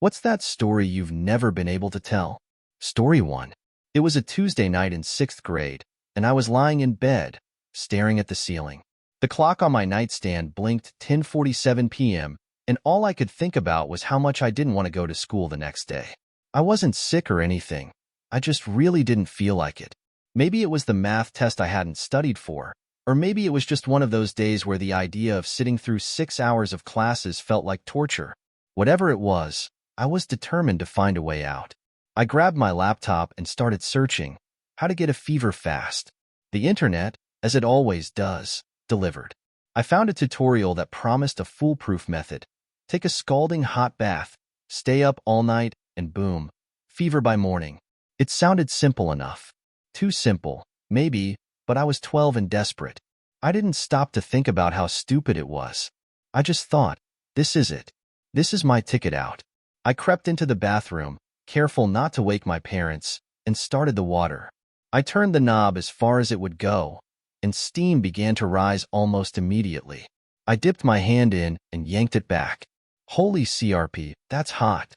What's that story you've never been able to tell? Story 1. It was a Tuesday night in 6th grade, and I was lying in bed, staring at the ceiling. The clock on my nightstand blinked 10:47 p.m., and all I could think about was how much I didn't want to go to school the next day. I wasn't sick or anything. I just really didn't feel like it. Maybe it was the math test I hadn't studied for, or maybe it was just one of those days where the idea of sitting through 6 hours of classes felt like torture. Whatever it was, I was determined to find a way out. I grabbed my laptop and started searching how to get a fever fast. The internet, as it always does, delivered. I found a tutorial that promised a foolproof method. Take a scalding hot bath, stay up all night, and boom, fever by morning. It sounded simple enough. Too simple, maybe, but I was 12 and desperate. I didn't stop to think about how stupid it was. I just thought, this is it. This is my ticket out. I crept into the bathroom, careful not to wake my parents, and started the water. I turned the knob as far as it would go, and steam began to rise almost immediately. I dipped my hand in and yanked it back. Holy CRP, that's hot.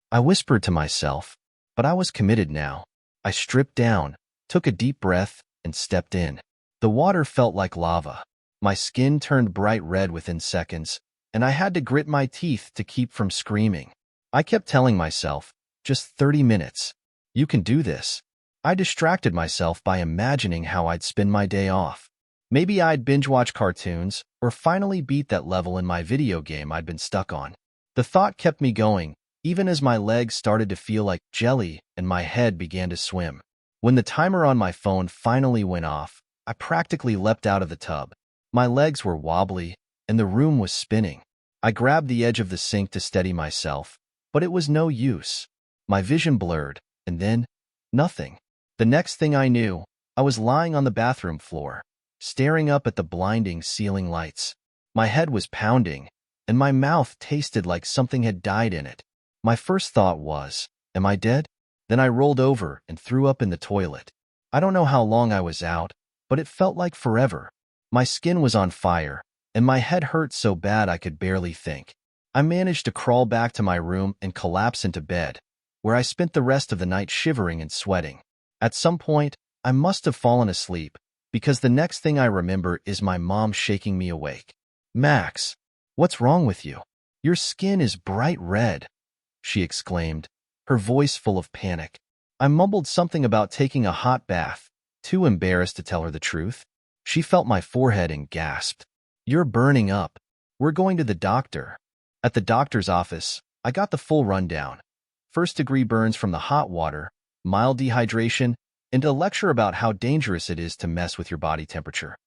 I whispered to myself, but I was committed now. I stripped down, took a deep breath, and stepped in. The water felt like lava. My skin turned bright red within seconds, and I had to grit my teeth to keep from screaming. I kept telling myself, just 30 minutes. You can do this. I distracted myself by imagining how I'd spend my day off. Maybe I'd binge-watch cartoons, or finally beat that level in my video game I'd been stuck on. The thought kept me going, even as my legs started to feel like jelly and my head began to swim. When the timer on my phone finally went off, I practically leapt out of the tub. My legs were wobbly, and the room was spinning. I grabbed the edge of the sink to steady myself, but it was no use. My vision blurred, and then, nothing. The next thing I knew, I was lying on the bathroom floor, staring up at the blinding ceiling lights. My head was pounding, and my mouth tasted like something had died in it. My first thought was, am I dead? Then I rolled over and threw up in the toilet. I don't know how long I was out, but it felt like forever. My skin was on fire, and my head hurt so bad I could barely think. I managed to crawl back to my room and collapse into bed, where I spent the rest of the night shivering and sweating. At some point, I must have fallen asleep, because the next thing I remember is my mom shaking me awake. "Max, what's wrong with you? Your skin is bright red," she exclaimed, her voice full of panic. I mumbled something about taking a hot bath, too embarrassed to tell her the truth. She felt my forehead and gasped, "You're burning up. We're going to the doctor." At the doctor's office, I got the full rundown. First-degree burns from the hot water, mild dehydration, and a lecture about how dangerous it is to mess with your body temperature.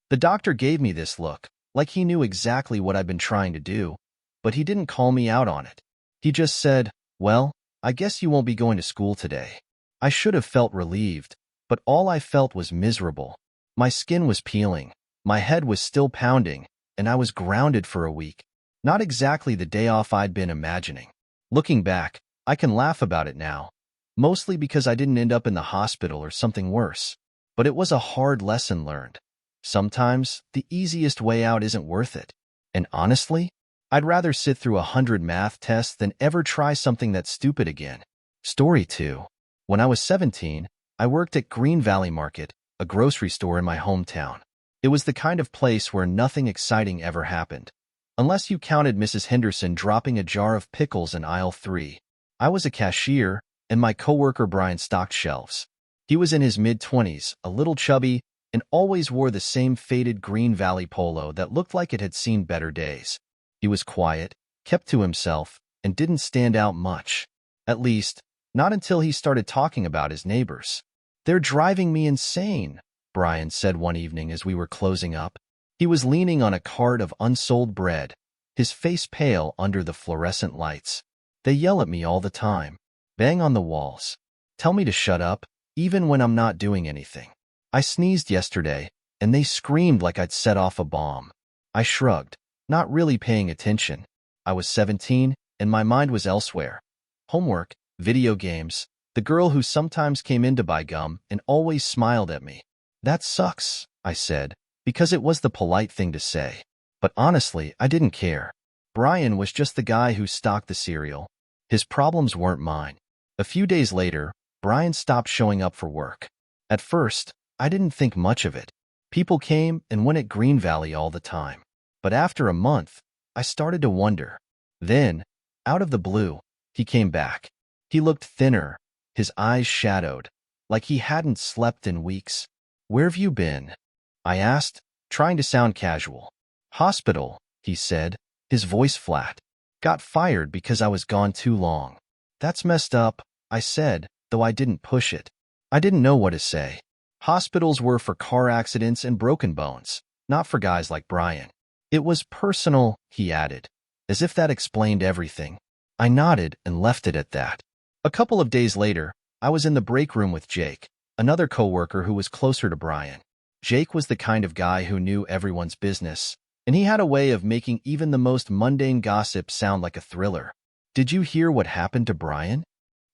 The doctor gave me this look, like he knew exactly what I'd been trying to do, but he didn't call me out on it. He just said, "Well, I guess you won't be going to school today." I should have felt relieved, but all I felt was miserable. My skin was peeling, my head was still pounding, and I was grounded for a week. Not exactly the day off I'd been imagining. Looking back, I can laugh about it now, mostly because I didn't end up in the hospital or something worse. But it was a hard lesson learned. Sometimes, the easiest way out isn't worth it. And honestly, I'd rather sit through 100 math tests than ever try something that stupid again. Story 2. When I was 17, I worked at Green Valley Market, a grocery store in my hometown. It was the kind of place where nothing exciting ever happened, unless you counted Mrs. Henderson dropping a jar of pickles in aisle 3. I was a cashier, and my coworker Brian stocked shelves. He was in his mid-20s, a little chubby, and always wore the same faded Green Valley polo that looked like it had seen better days. He was quiet, kept to himself, and didn't stand out much. At least, not until he started talking about his neighbors. "They're driving me insane," Brian said one evening as we were closing up. He was leaning on a cart of unsold bread, his face pale under the fluorescent lights. "They yell at me all the time, bang on the walls, tell me to shut up, even when I'm not doing anything. I sneezed yesterday, and they screamed like I'd set off a bomb." I shrugged, not really paying attention. I was 17, and my mind was elsewhere. Homework, video games, the girl who sometimes came in to buy gum and always smiled at me. "That sucks," I said, because it was the polite thing to say. But honestly, I didn't care. Brian was just the guy who stocked the cereal. His problems weren't mine. A few days later, Brian stopped showing up for work. At first, I didn't think much of it. People came and went at Green Valley all the time. But after a month, I started to wonder. Then, out of the blue, he came back. He looked thinner, his eyes shadowed, like he hadn't slept in weeks. "Where've you been?" I asked, trying to sound casual. "Hospital," he said, his voice flat. "Got fired because I was gone too long." "That's messed up," I said, though I didn't push it. I didn't know what to say. Hospitals were for car accidents and broken bones, not for guys like Brian. "It was personal," he added, as if that explained everything. I nodded and left it at that. A couple of days later, I was in the break room with Jake, another coworker who was closer to Brian. Jake was the kind of guy who knew everyone's business, and he had a way of making even the most mundane gossip sound like a thriller. "Did you hear what happened to Brian?"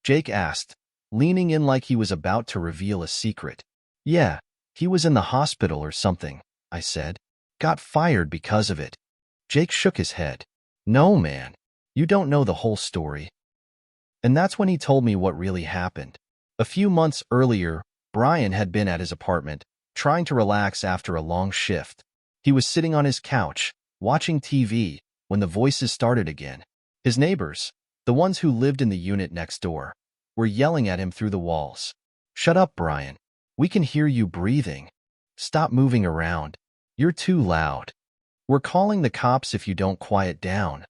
Jake asked, leaning in like he was about to reveal a secret. "Yeah, he was in the hospital or something," I said. "Got fired because of it." Jake shook his head. "No, man, you don't know the whole story." And that's when he told me what really happened. A few months earlier, Brian had been at his apartment, trying to relax after a long shift. He was sitting on his couch, watching TV, when the voices started again. His neighbors, the ones who lived in the unit next door, were yelling at him through the walls. "Shut up, Brian. We can hear you breathing. Stop moving around. You're too loud. We're calling the cops if you don't quiet down."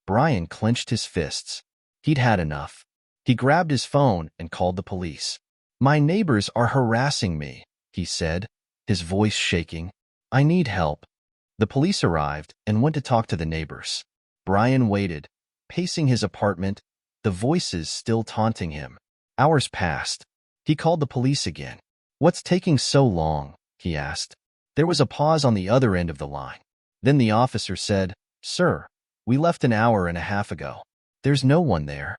Brian clenched his fists. He'd had enough. He grabbed his phone and called the police. "My neighbors are harassing me," he said, his voice shaking. "I need help." The police arrived and went to talk to the neighbors. Brian waited, pacing his apartment, the voices still taunting him. Hours passed. He called the police again. "What's taking so long?" he asked. There was a pause on the other end of the line. Then the officer said, "Sir, we left an hour and a half ago. There's no one there."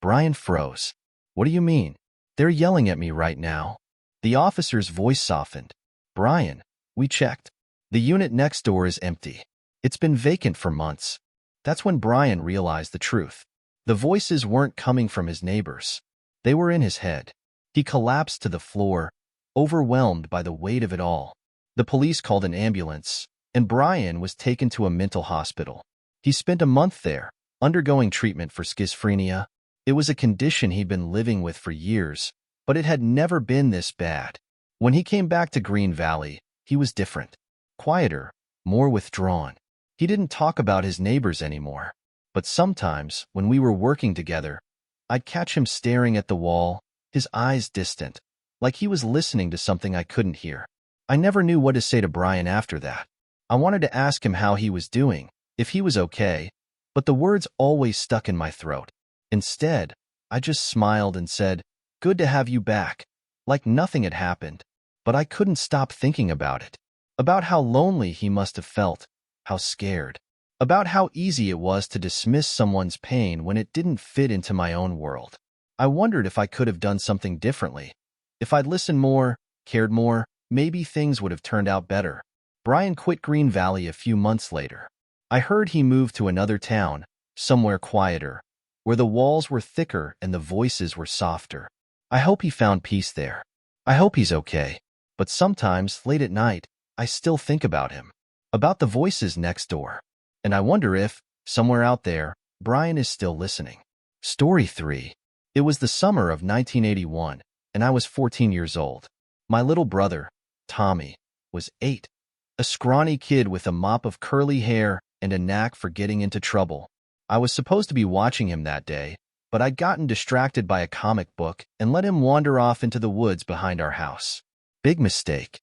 Brian froze. "What do you mean?" "They're yelling at me right now." The officer's voice softened. "Brian, we checked. The unit next door is empty. It's been vacant for months." That's when Brian realized the truth. The voices weren't coming from his neighbors. They were in his head. He collapsed to the floor, overwhelmed by the weight of it all. The police called an ambulance, and Brian was taken to a mental hospital. He spent a month there, undergoing treatment for schizophrenia. It was a condition he'd been living with for years, but it had never been this bad. When he came back to Green Valley, he was different. Quieter, more withdrawn. He didn't talk about his neighbors anymore. But sometimes, when we were working together, I'd catch him staring at the wall, his eyes distant, like he was listening to something I couldn't hear. I never knew what to say to Brian after that. I wanted to ask him how he was doing, if he was okay, but the words always stuck in my throat. Instead, I just smiled and said, "Good to have you back," like nothing had happened. But I couldn't stop thinking about it. About how lonely he must have felt, how scared. About how easy it was to dismiss someone's pain when it didn't fit into my own world. I wondered if I could have done something differently. If I'd listened more, cared more, maybe things would have turned out better. Brian quit Green Valley a few months later. I heard he moved to another town, somewhere quieter, where the walls were thicker and the voices were softer. I hope he found peace there. I hope he's okay. But sometimes, late at night, I still think about him. About the voices next door. And I wonder if, somewhere out there, Brian is still listening. Story 3. It was the summer of 1981, and I was 14 years old. My little brother, Tommy, was 8. A scrawny kid with a mop of curly hair and a knack for getting into trouble. I was supposed to be watching him that day, but I'd gotten distracted by a comic book and let him wander off into the woods behind our house. Big mistake.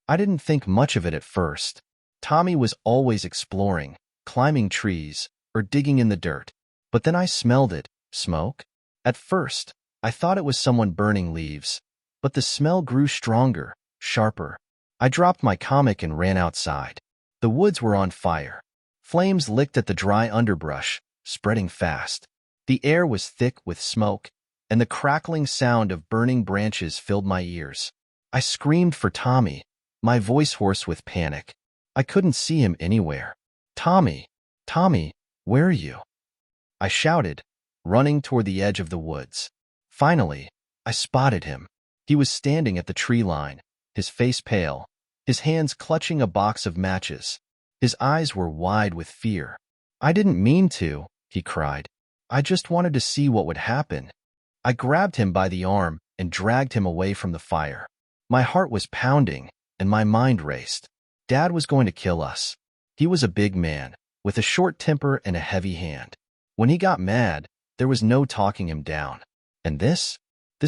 I didn't think much of it at first. Tommy was always exploring, climbing trees, or digging in the dirt. But then I smelled it. Smoke? At first, I thought it was someone burning leaves, but the smell grew stronger, sharper. I dropped my comic and ran outside. The woods were on fire. Flames licked at the dry underbrush, spreading fast. The air was thick with smoke, and the crackling sound of burning branches filled my ears. I screamed for Tommy, my voice hoarse with panic. I couldn't see him anywhere. "Tommy, Tommy, where are you?" I shouted, running toward the edge of the woods. Finally, I spotted him. He was standing at the tree line, his face pale, his hands clutching a box of matches. His eyes were wide with fear. "I didn't mean to," he cried. "I just wanted to see what would happen." I grabbed him by the arm and dragged him away from the fire. My heart was pounding, and my mind raced. Dad was going to kill us. He was a big man, with a short temper and a heavy hand. When he got mad, there was no talking him down. And this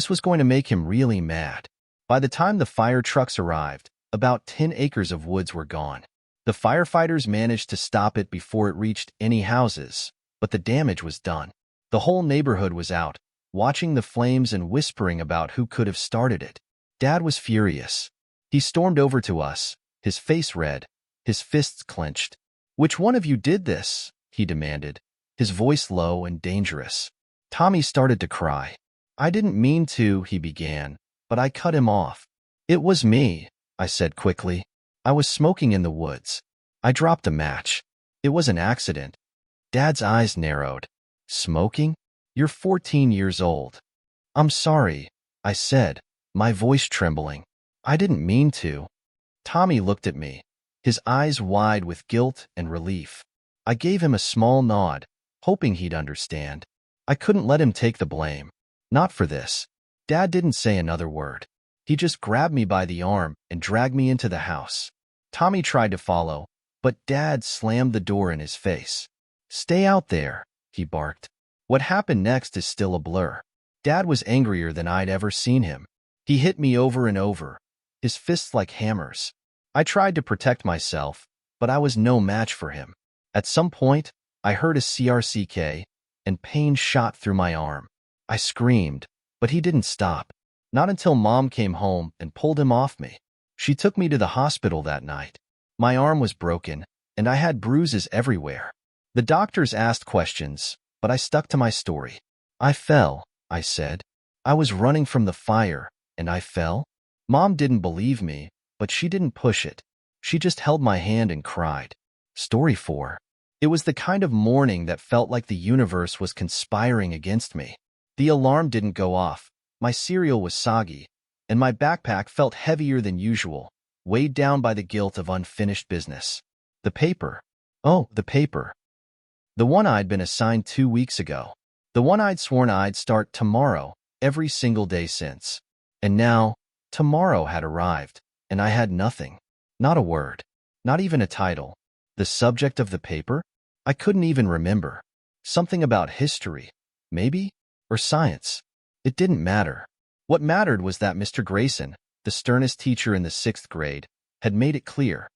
was going to make him really mad. By the time the fire trucks arrived, about 10 acres of woods were gone. The firefighters managed to stop it before it reached any houses, but the damage was done. The whole neighborhood was out, watching the flames and whispering about who could have started it. Dad was furious. He stormed over to us, his face red, his fists clenched. "Which one of you did this?" he demanded, his voice low and dangerous. Tommy started to cry. "I didn't mean to," he began, but I cut him off. "It was me," I said quickly. "I was smoking in the woods. I dropped a match. It was an accident." Dad's eyes narrowed. "Smoking? You're 14 years old." "I'm sorry," I said, my voice trembling. "I didn't mean to." Tommy looked at me, his eyes wide with guilt and relief. I gave him a small nod, hoping he'd understand. I couldn't let him take the blame. Not for this. Dad didn't say another word. He just grabbed me by the arm and dragged me into the house. Tommy tried to follow, but Dad slammed the door in his face. "Stay out there," he barked. What happened next is still a blur. Dad was angrier than I'd ever seen him. He hit me over and over, his fists like hammers. I tried to protect myself, but I was no match for him. At some point, I heard a CRCK, and pain shot through my arm. I screamed, but he didn't stop. Not until Mom came home and pulled him off me. She took me to the hospital that night. My arm was broken, and I had bruises everywhere. The doctors asked questions, but I stuck to my story. "I fell," I said. "I was running from the fire, and I fell." Mom didn't believe me, but she didn't push it. She just held my hand and cried. Story 4. It was the kind of morning that felt like the universe was conspiring against me. The alarm didn't go off. My cereal was soggy, and my backpack felt heavier than usual, weighed down by the guilt of unfinished business. The paper. Oh, the paper. The one I'd been assigned 2 weeks ago. The one I'd sworn I'd start tomorrow, every single day since. And now, tomorrow had arrived, and I had nothing. Not a word. Not even a title. The subject of the paper? I couldn't even remember. Something about history, maybe? Or science. It didn't matter. What mattered was that Mr. Grayson, the sternest teacher in the 6th grade, had made it clear.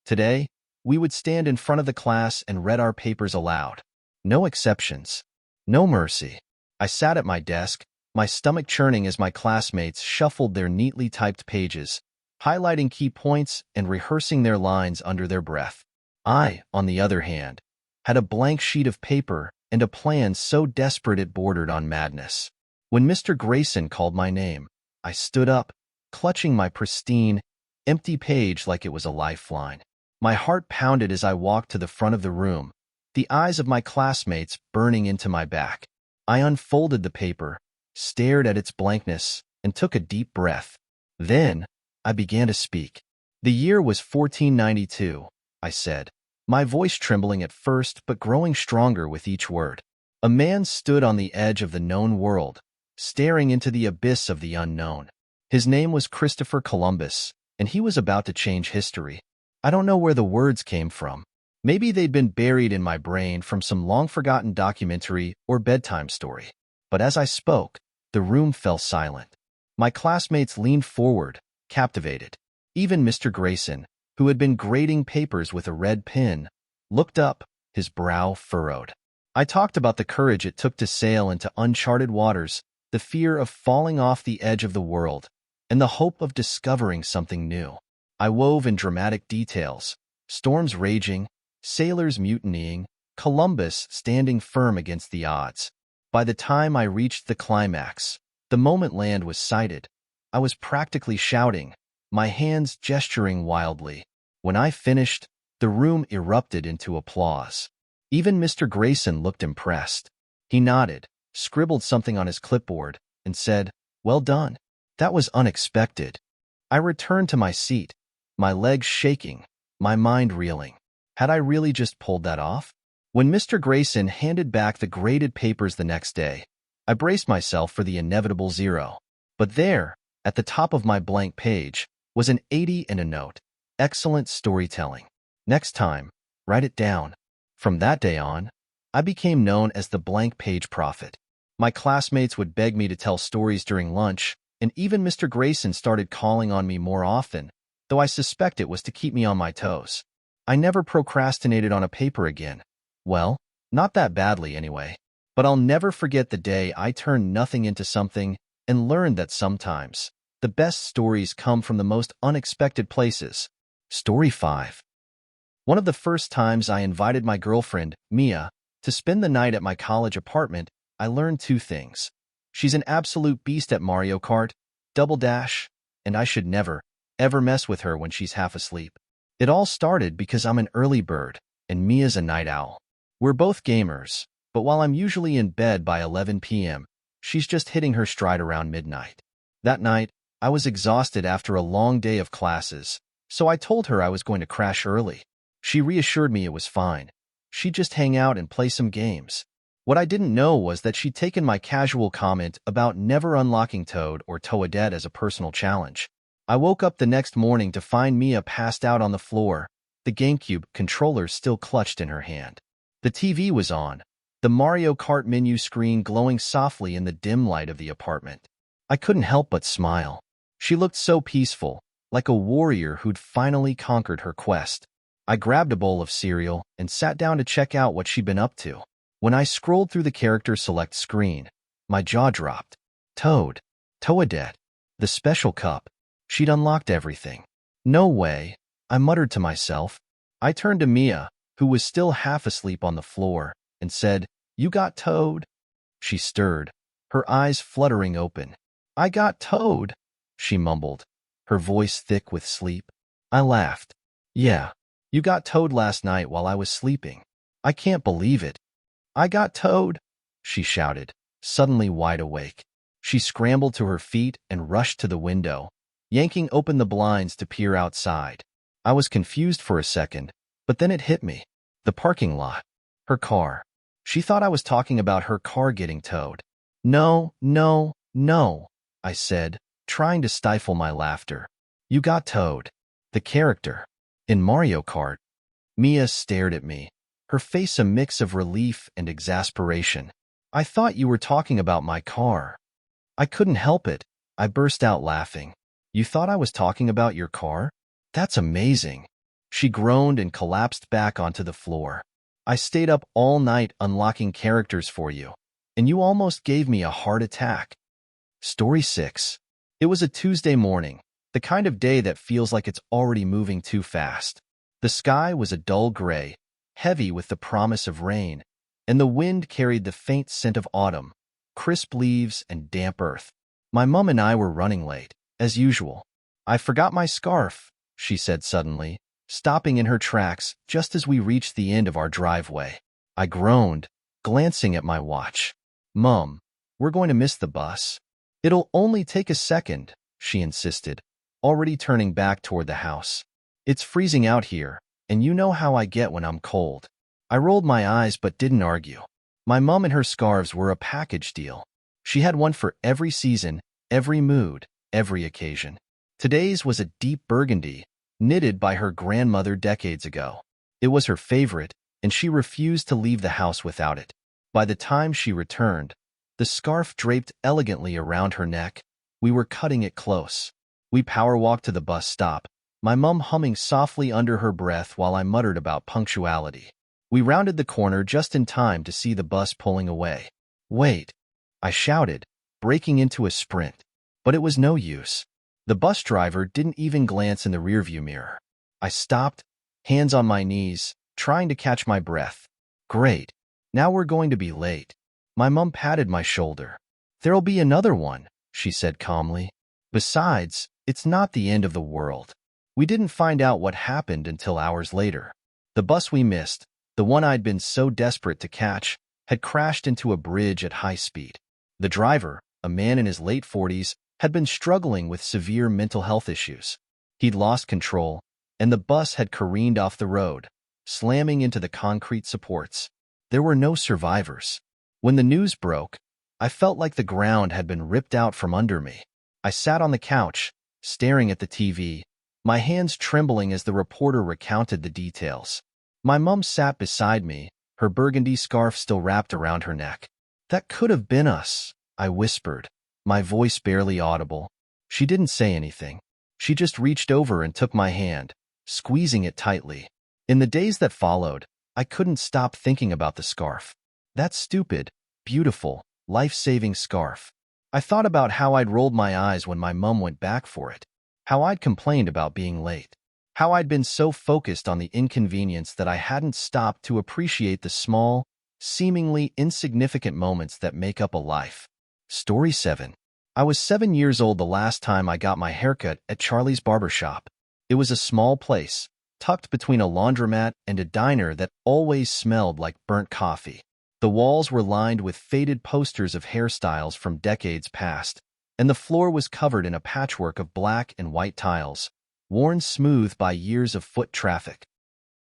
Today, we would stand in front of the class and read our papers aloud. No exceptions. No mercy. I sat at my desk, my stomach churning as my classmates shuffled their neatly typed pages, highlighting key points and rehearsing their lines under their breath. I, on the other hand, had a blank sheet of paper and a plan so desperate it bordered on madness. When Mr. Grayson called my name, I stood up, clutching my pristine, empty page like it was a lifeline. My heart pounded as I walked to the front of the room, the eyes of my classmates burning into my back. I unfolded the paper, stared at its blankness, and took a deep breath. Then, I began to speak. The year was 1492, I said, my voice trembling at first but growing stronger with each word. A man stood on the edge of the known world, staring into the abyss of the unknown. His name was Christopher Columbus, and he was about to change history. I don't know where the words came from. Maybe they'd been buried in my brain from some long-forgotten documentary or bedtime story. But as I spoke, the room fell silent. My classmates leaned forward, captivated. Even Mr. Grayson, who had been grading papers with a red pen, looked up, his brow furrowed. I talked about the courage it took to sail into uncharted waters, the fear of falling off the edge of the world, and the hope of discovering something new. I wove in dramatic details, storms raging, sailors mutinying, Columbus standing firm against the odds. By the time I reached the climax, the moment land was sighted, I was practically shouting, my hands gesturing wildly. When I finished, the room erupted into applause. Even Mr. Grayson looked impressed. He nodded, scribbled something on his clipboard, and said, "Well done." That was unexpected. I returned to my seat, my legs shaking, my mind reeling. Had I really just pulled that off? When Mr. Grayson handed back the graded papers the next day, I braced myself for the inevitable 0. But there, at the top of my blank page, was an 80 and a note. Excellent storytelling. Next time, write it down. From that day on, I became known as the blank page prophet. My classmates would beg me to tell stories during lunch, and even Mr. Grayson started calling on me more often, though I suspect it was to keep me on my toes. I never procrastinated on a paper again. Well, not that badly anyway. But I'll never forget the day I turned nothing into something and learned that sometimes the best stories come from the most unexpected places. Story 5. One of the first times I invited my girlfriend, Mia, to spend the night at my college apartment, I learned 2 things. She's an absolute beast at Mario Kart, Double Dash, and I should never, ever mess with her when she's half asleep. It all started because I'm an early bird, and Mia's a night owl. We're both gamers, but while I'm usually in bed by 11 p.m., she's just hitting her stride around midnight. That night, I was exhausted after a long day of classes, so I told her I was going to crash early. She reassured me it was fine. She'd just hang out and play some games. What I didn't know was that she'd taken my casual comment about never unlocking Toad or Toadette as a personal challenge. I woke up the next morning to find Mia passed out on the floor, the GameCube controller still clutched in her hand. The TV was on, the Mario Kart menu screen glowing softly in the dim light of the apartment. I couldn't help but smile. She looked so peaceful, like a warrior who'd finally conquered her quest. I grabbed a bowl of cereal and sat down to check out what she'd been up to. When I scrolled through the character select screen, my jaw dropped. Toad, Toadette, the special cup. She'd unlocked everything. No way, I muttered to myself. I turned to Mia, who was still half asleep on the floor, and said, "You got Toad?" She stirred, her eyes fluttering open. "I got Toad," she mumbled, her voice thick with sleep. I laughed. "Yeah, you got Toad last night while I was sleeping. I can't believe it." "I got Toad," she shouted, suddenly wide awake. She scrambled to her feet and rushed to the window, yanking open the blinds to peer outside. I was confused for a second, but then it hit me. The parking lot. Her car. She thought I was talking about her car getting towed. "No, no, no," I said, trying to stifle my laughter. "You got towed." The character. In Mario Kart. Mia stared at me, her face a mix of relief and exasperation. "I thought you were talking about my car." I couldn't help it. I burst out laughing. "You thought I was talking about your car? That's amazing." She groaned and collapsed back onto the floor. "I stayed up all night unlocking characters for you, and you almost gave me a heart attack." Story 6. It was a Tuesday morning, the kind of day that feels like it's already moving too fast. The sky was a dull gray, heavy with the promise of rain, and the wind carried the faint scent of autumn, crisp leaves and damp earth. My mom and I were running late, as usual. "I forgot my scarf," she said suddenly, stopping in her tracks just as we reached the end of our driveway. I groaned, glancing at my watch. "Mum, we're going to miss the bus." "It'll only take a second," she insisted, already turning back toward the house. "It's freezing out here, and you know how I get when I'm cold." I rolled my eyes but didn't argue. My mum and her scarves were a package deal. She had one for every season, every mood, every occasion. Today's was a deep burgundy, knitted by her grandmother decades ago. It was her favorite, and she refused to leave the house without it. By the time she returned, the scarf draped elegantly around her neck. We were cutting it close. We power-walked to the bus stop, my mum humming softly under her breath while I muttered about punctuality. We rounded the corner just in time to see the bus pulling away. "Wait," I shouted, breaking into a sprint. But it was no use. The bus driver didn't even glance in the rearview mirror. I stopped, hands on my knees, trying to catch my breath. "Great. Now we're going to be late." My mum patted my shoulder. "There'll be another one," she said calmly. "Besides, it's not the end of the world." We didn't find out what happened until hours later. The bus we missed, the one I'd been so desperate to catch, had crashed into a bridge at high speed. The driver, a man in his late 40s, had been struggling with severe mental health issues. He'd lost control, and the bus had careened off the road, slamming into the concrete supports. There were no survivors. When the news broke, I felt like the ground had been ripped out from under me. I sat on the couch, staring at the TV, my hands trembling as the reporter recounted the details. My mum sat beside me, her burgundy scarf still wrapped around her neck. "That could have been us," I whispered, my voice barely audible. She didn't say anything. She just reached over and took my hand, squeezing it tightly. In the days that followed, I couldn't stop thinking about the scarf. That stupid, beautiful, life-saving scarf. I thought about how I'd rolled my eyes when my mum went back for it, how I'd complained about being late, how I'd been so focused on the inconvenience that I hadn't stopped to appreciate the small, seemingly insignificant moments that make up a life. Story 7. I was 7 years old the last time I got my haircut at Charlie's barber shop. It was a small place, tucked between a laundromat and a diner that always smelled like burnt coffee. The walls were lined with faded posters of hairstyles from decades past, and the floor was covered in a patchwork of black and white tiles, worn smooth by years of foot traffic.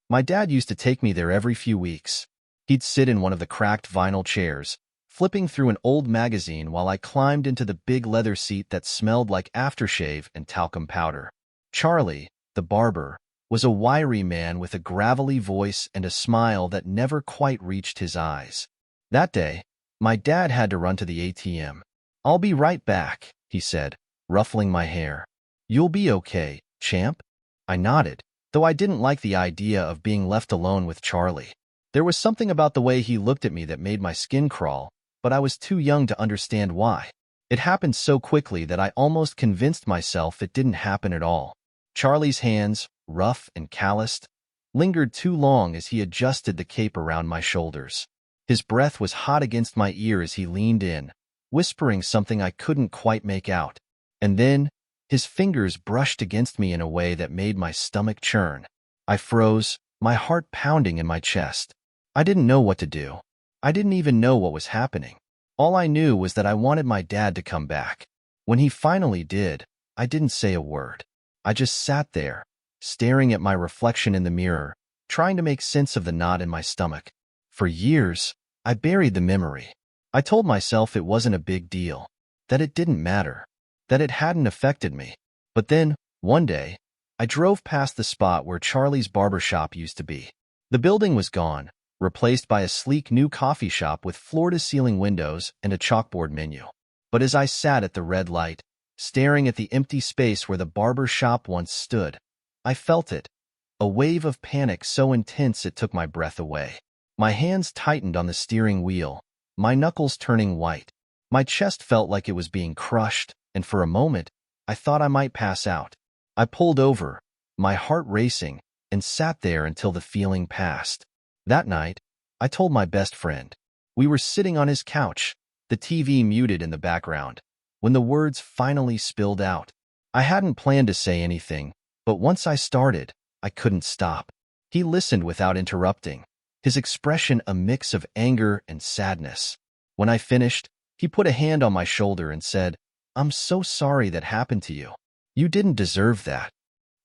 My dad used to take me there every few weeks. He'd sit in one of the cracked vinyl chairs, flipping through an old magazine while I climbed into the big leather seat that smelled like aftershave and talcum powder. Charlie, the barber, was a wiry man with a gravelly voice and a smile that never quite reached his eyes. That day, my dad had to run to the ATM. "I'll be right back," he said, ruffling my hair. "You'll be okay, champ?" I nodded, though I didn't like the idea of being left alone with Charlie. There was something about the way he looked at me that made my skin crawl, but I was too young to understand why. It happened so quickly that I almost convinced myself it didn't happen at all. Charlie's hands, rough and calloused, lingered too long as he adjusted the cape around my shoulders. His breath was hot against my ear as he leaned in, whispering something I couldn't quite make out. And then, his fingers brushed against me in a way that made my stomach churn. I froze, my heart pounding in my chest. I didn't know what to do. I didn't even know what was happening. All I knew was that I wanted my dad to come back. When he finally did, I didn't say a word. I just sat there, staring at my reflection in the mirror, trying to make sense of the knot in my stomach. For years, I buried the memory. I told myself it wasn't a big deal, that it didn't matter, that it hadn't affected me. But then, one day, I drove past the spot where Charlie's barber shop used to be. The building was gone, replaced by a sleek new coffee shop with floor-to-ceiling windows and a chalkboard menu. But as I sat at the red light, staring at the empty space where the barber shop once stood, I felt it, a wave of panic so intense it took my breath away. My hands tightened on the steering wheel, my knuckles turning white. My chest felt like it was being crushed, and for a moment, I thought I might pass out. I pulled over, my heart racing, and sat there until the feeling passed. That night, I told my best friend. We were sitting on his couch, the TV muted in the background, when the words finally spilled out. I hadn't planned to say anything, but once I started, I couldn't stop. He listened without interrupting, his expression a mix of anger and sadness. When I finished, he put a hand on my shoulder and said, "I'm so sorry that happened to you. You didn't deserve that."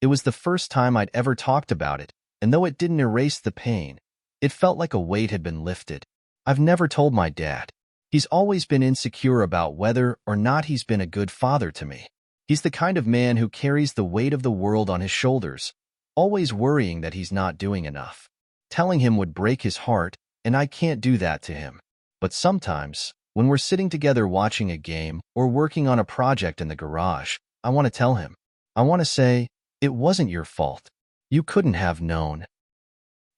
It was the first time I'd ever talked about it, and though it didn't erase the pain, it felt like a weight had been lifted. I've never told my dad. He's always been insecure about whether or not he's been a good father to me. He's the kind of man who carries the weight of the world on his shoulders, always worrying that he's not doing enough. Telling him would break his heart, and I can't do that to him. But sometimes, when we're sitting together watching a game or working on a project in the garage, I want to tell him. I want to say, "It wasn't your fault. You couldn't have known."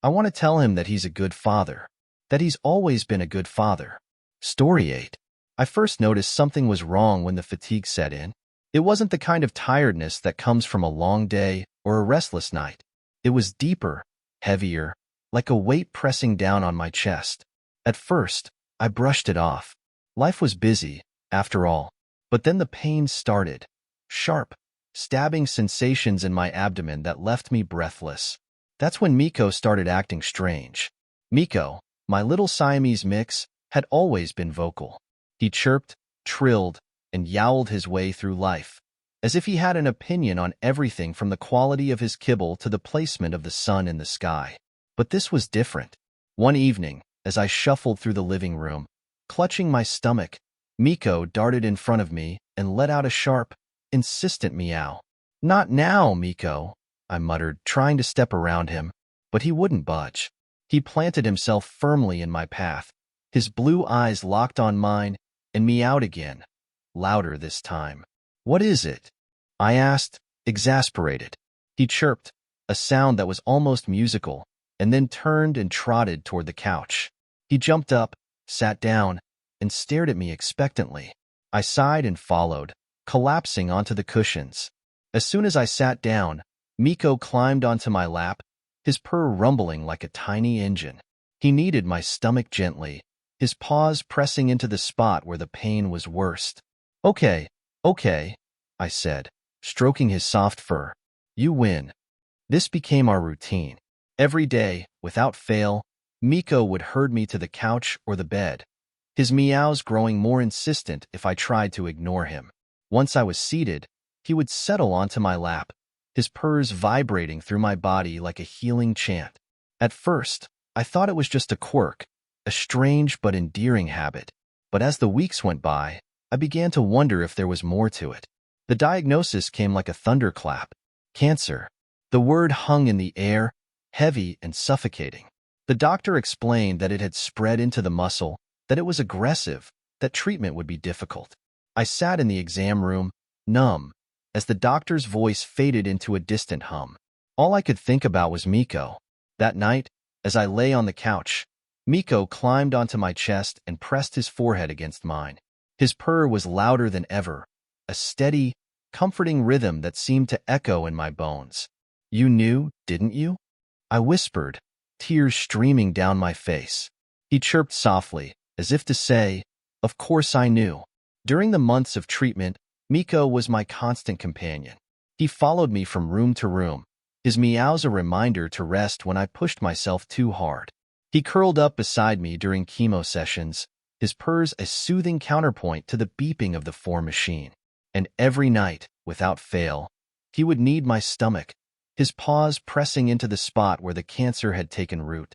I want to tell him that he's a good father, that he's always been a good father. Story 8. I first noticed something was wrong when the fatigue set in. It wasn't the kind of tiredness that comes from a long day or a restless night. It was deeper, heavier, like a weight pressing down on my chest. At first, I brushed it off. Life was busy, after all. But then the pain started. Sharp, stabbing sensations in my abdomen that left me breathless. That's when Miko started acting strange. Miko, My little Siamese mix had always been vocal. He chirped, trilled, and yowled his way through life, as if he had an opinion on everything from the quality of his kibble to the placement of the sun in the sky. But this was different. One evening, as I shuffled through the living room, clutching my stomach, Miko darted in front of me and let out a sharp, insistent meow. "Not now, Miko," I muttered, trying to step around him, but he wouldn't budge. He planted himself firmly in my path, his blue eyes locked on mine, and meowed again, louder this time. "What is it?" I asked, exasperated. He chirped, a sound that was almost musical, and then turned and trotted toward the couch. He jumped up, sat down, and stared at me expectantly. I sighed and followed, collapsing onto the cushions. As soon as I sat down, Miko climbed onto my lap, his purr rumbling like a tiny engine. He kneaded my stomach gently, his paws pressing into the spot where the pain was worst. Okay, I said, stroking his soft fur. "You win." This became our routine. Every day, without fail, Miko would herd me to the couch or the bed, his meows growing more insistent if I tried to ignore him. Once I was seated, he would settle onto my lap, his purrs vibrating through my body like a healing chant. At first, I thought it was just a quirk, a strange but endearing habit. But as the weeks went by, I began to wonder if there was more to it. The diagnosis came like a thunderclap. Cancer. The word hung in the air, heavy and suffocating. The doctor explained that it had spread into the muscle, that it was aggressive, that treatment would be difficult. I sat in the exam room, numb, as the doctor's voice faded into a distant hum. All I could think about was Miko. That night, as I lay on the couch, Miko climbed onto my chest and pressed his forehead against mine. His purr was louder than ever, a steady, comforting rhythm that seemed to echo in my bones. "You knew, didn't you?" I whispered, tears streaming down my face. He chirped softly, as if to say, "Of course I knew." During the months of treatment, Miko was my constant companion. He followed me from room to room, his meows a reminder to rest when I pushed myself too hard. He curled up beside me during chemo sessions, his purrs a soothing counterpoint to the beeping of the 4 machine. And every night, without fail, he would knead my stomach, his paws pressing into the spot where the cancer had taken root.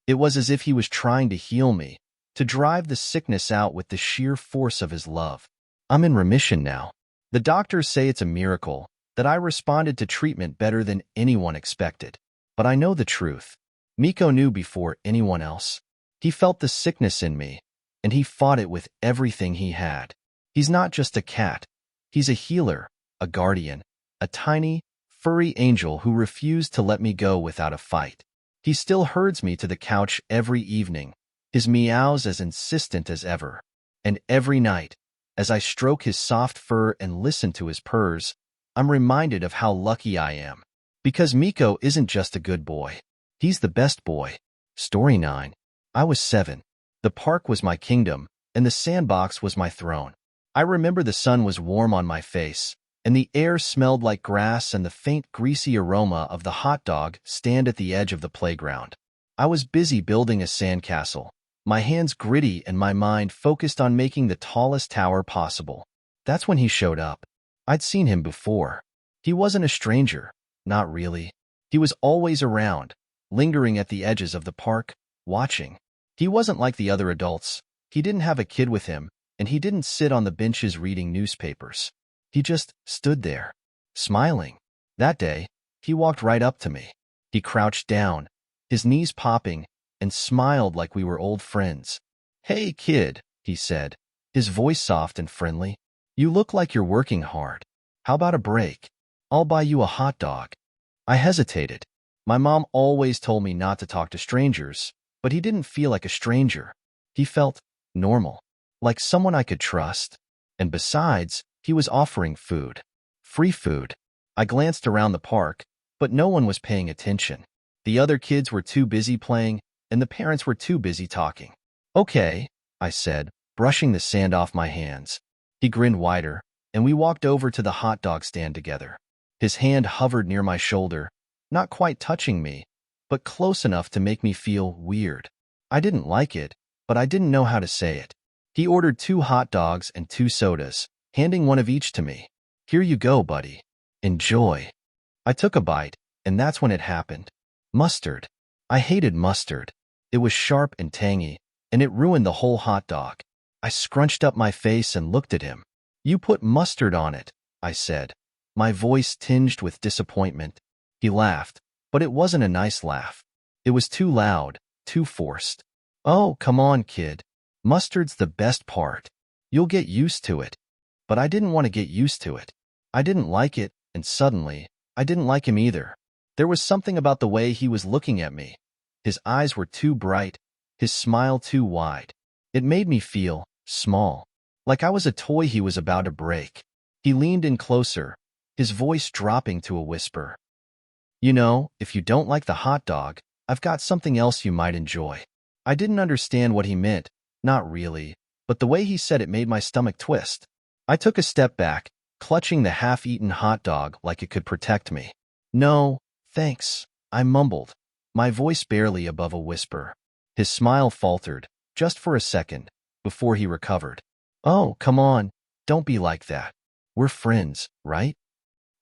It was as if he was trying to heal me, to drive the sickness out with the sheer force of his love. I'm in remission now. The doctors say it's a miracle, that I responded to treatment better than anyone expected. But I know the truth. Miko knew before anyone else. He felt the sickness in me, and he fought it with everything he had. He's not just a cat. He's a healer, a guardian, a tiny, furry angel who refused to let me go without a fight. He still herds me to the couch every evening, his meows as insistent as ever. And every night, as I stroke his soft fur and listen to his purrs, I'm reminded of how lucky I am. Because Miko isn't just a good boy. He's the best boy. Story 9. I was 7. The park was my kingdom, and the sandbox was my throne. I remember the sun was warm on my face, and the air smelled like grass and the faint greasy aroma of the hot dog stand at the edge of the playground. I was busy building a sandcastle, my hands gritty and my mind focused on making the tallest tower possible. That's when he showed up. I'd seen him before. He wasn't a stranger, not really. He was always around, lingering at the edges of the park, watching. He wasn't like the other adults. He didn't have a kid with him, and he didn't sit on the benches reading newspapers. He just stood there, smiling. That day, he walked right up to me. He crouched down, his knees popping, and smiled like we were old friends. "Hey, kid," he said, his voice soft and friendly. "You look like you're working hard. How about a break? I'll buy you a hot dog." I hesitated. My mom always told me not to talk to strangers, but he didn't feel like a stranger. He felt normal, like someone I could trust. And besides, he was offering food. Free food. I glanced around the park, but no one was paying attention. The other kids were too busy playing, and the parents were too busy talking. "Okay," I said, brushing the sand off my hands. He grinned wider, and we walked over to the hot dog stand together. His hand hovered near my shoulder, not quite touching me, but close enough to make me feel weird. I didn't like it, but I didn't know how to say it. He ordered 2 hot dogs and 2 sodas, handing one of each to me. Here you go, buddy. Enjoy. I took a bite, and that's when it happened. Mustard. I hated mustard. It was sharp and tangy, and it ruined the whole hot dog. I scrunched up my face and looked at him. You put mustard on it, I said, my voice tinged with disappointment. He laughed, but it wasn't a nice laugh. It was too loud, too forced. Oh, come on, kid. Mustard's the best part. You'll get used to it. But I didn't want to get used to it. I didn't like it, and suddenly, I didn't like him either. There was something about the way he was looking at me. His eyes were too bright, his smile too wide. It made me feel small, like I was a toy he was about to break. He leaned in closer, his voice dropping to a whisper. You know, if you don't like the hot dog, I've got something else you might enjoy. I didn't understand what he meant, not really, but the way he said it made my stomach twist. I took a step back, clutching the half-eaten hot dog like it could protect me. No, thanks, I mumbled, my voice barely above a whisper. His smile faltered, just for a second, before he recovered. Oh, come on, don't be like that. We're friends, right?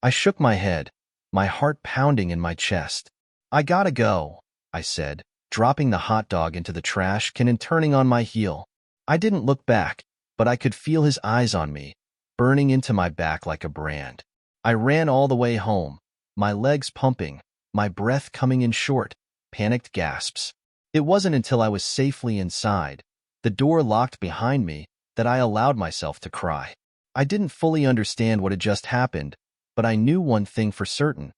I shook my head, my heart pounding in my chest. I gotta go, I said, dropping the hot dog into the trash can and turning on my heel. I didn't look back, but I could feel his eyes on me, burning into my back like a brand. I ran all the way home, my legs pumping, my breath coming in short, panicked gasps. It wasn't until I was safely inside, the door locked behind me, that I allowed myself to cry. I didn't fully understand what had just happened, but I knew one thing for certain.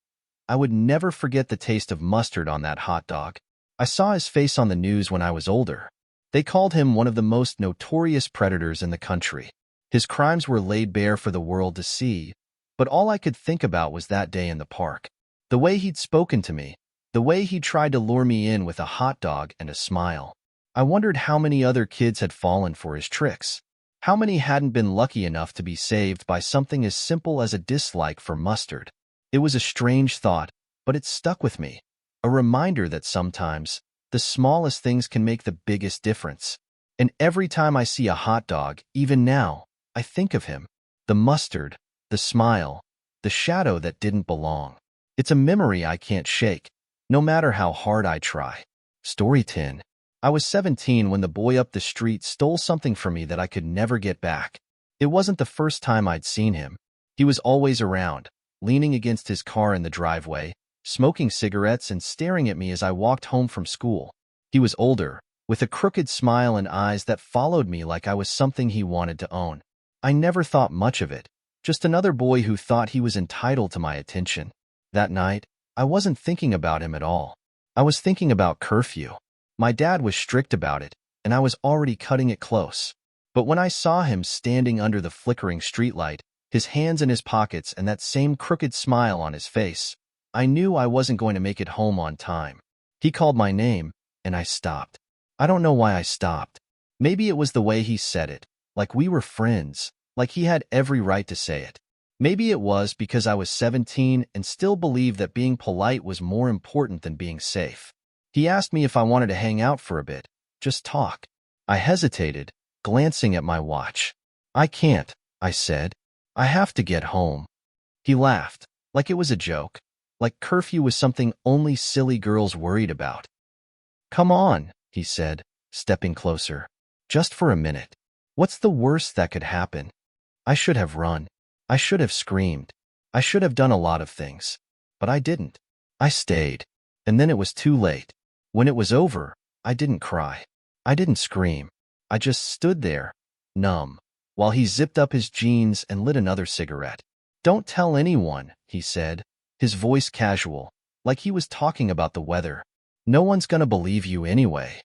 I would never forget the taste of mustard on that hot dog. I saw his face on the news when I was older. They called him one of the most notorious predators in the country. His crimes were laid bare for the world to see, but all I could think about was that day in the park. The way he'd spoken to me, the way he tried to lure me in with a hot dog and a smile. I wondered how many other kids had fallen for his tricks. How many hadn't been lucky enough to be saved by something as simple as a dislike for mustard? It was a strange thought, but it stuck with me. A reminder that sometimes, the smallest things can make the biggest difference. And every time I see a hot dog, even now, I think of him. The mustard, the smile, the shadow that didn't belong. It's a memory I can't shake, no matter how hard I try. Story 10. I was 17 when the boy up the street stole something from me that I could never get back. It wasn't the first time I'd seen him. He was always around, leaning against his car in the driveway, smoking cigarettes and staring at me as I walked home from school. He was older, with a crooked smile and eyes that followed me like I was something he wanted to own. I never thought much of it, just another boy who thought he was entitled to my attention. That night, I wasn't thinking about him at all. I was thinking about curfew. My dad was strict about it, and I was already cutting it close. But when I saw him standing under the flickering streetlight, his hands in his pockets and that same crooked smile on his face, I knew I wasn't going to make it home on time. He called my name, and I stopped. I don't know why I stopped. Maybe it was the way he said it, like we were friends, like he had every right to say it. Maybe it was because I was 17 and still believed that being polite was more important than being safe. He asked me if I wanted to hang out for a bit, just talk. I hesitated, glancing at my watch. I can't, I said. I have to get home. He laughed, like it was a joke, like curfew was something only silly girls worried about. Come on, he said, stepping closer. Just for a minute. What's the worst that could happen? I should have run. I should have screamed. I should have done a lot of things. But I didn't. I stayed. And then it was too late. When it was over, I didn't cry. I didn't scream. I just stood there, numb, while he zipped up his jeans and lit another cigarette. Don't tell anyone, he said, his voice casual, like he was talking about the weather. No one's gonna believe you anyway.